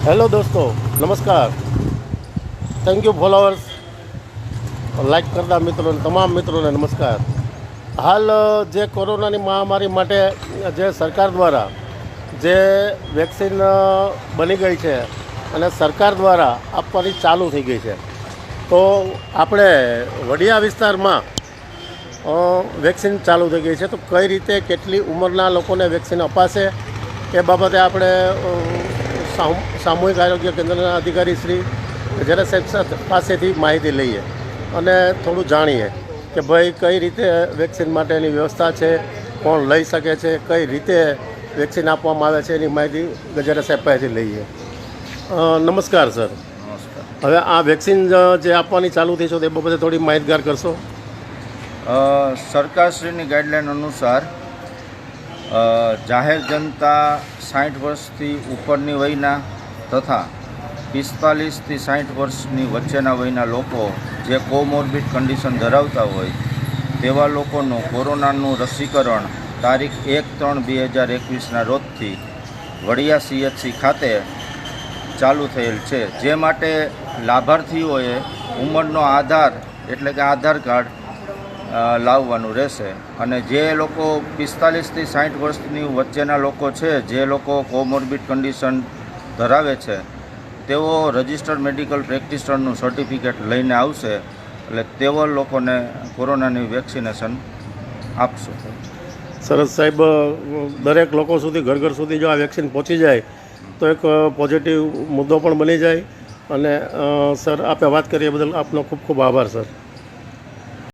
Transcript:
Hello દોસ્તો, નમસ્કાર. Thank you followers, like કરતા મિત્રોને, તમામ મિત્રોને નમસ્કાર. હાલ જે કોરોનાની મહામારી માટે જે સરકાર દ્વારા જે વેક્સિન બની ગઈ છે અને સરકાર દ્વારા આપવાની ચાલુ થઈ ગઈ છે, તો આપણે વડિયા વિસ્તારમાં વેક્સિન ચાલુ થઈ ગઈ છે. તો કઈ રીતે કેટલી ઉંમરના લોકોને વેક્સિન અપાશે એ બાબતે આપણે સામૂહિક આરોગ્ય કેન્દ્રના અધિકારી શ્રી ગજેરા સાહેબ પાસેથી માહિતી લઈએ અને થોડું જાણીએ કે ભાઈ કઈ રીતે વેક્સિન માટેની વ્યવસ્થા છે, કોણ લઈ શકે છે, કઈ રીતે વેક્સિન આપવામાં આવે છે, એની માહિતી ગજેરા સાહેબ પાસેથી લઈએ. નમસ્કાર સર. નમસ્કાર. હવે આ વેક્સિન જે આપવાની ચાલુ થઈ છે તે બાબતે થોડી માહિતગાર કરશો. સરકારશ્રીની ગાઈડલાઈન અનુસાર જાહેર જનતા 60 વર્ષથી ઉપરની વયના તથા 45થી 60 વર્ષની વચ્ચેના વયના લોકો જે કોમોર્બિડ કન્ડિશન ધરાવતા હોય તેવા લોકોનું કોરોનાનું રસીકરણ તારીખ 1/3/2021ના રોજથી વડિયા CHC ખાતે ચાલુ થયેલ છે. જે માટે લાભાર્થીઓએ ઉંમરનો આધાર એટલે કે આધાર કાર્ડ લાવવાનું રહેશે અને જે લોકો 45થી 60 વર્ષની વચ્ચેના લોકો છે, જે લોકો કોમોર્બિડ કન્ડિશન ધરાવે છે, તેઓ રજિસ્ટર્ડ મેડિકલ પ્રેક્ટિશનરનું સર્ટિફિકેટ લઈને આવશે. એટલે તેઓ લોકોને કોરોનાની વેક્સિનેશન આપશું. સરસ સાહેબ, દરેક લોકો સુધી ઘર ઘર સુધી જો આ વેક્સિન પહોંચી જાય તો એક પોઝિટિવ મુદ્દો પણ બની જાય. અને સર, આપે વાત કરીએ બદલ આપનો ખૂબ ખૂબ આભાર સર.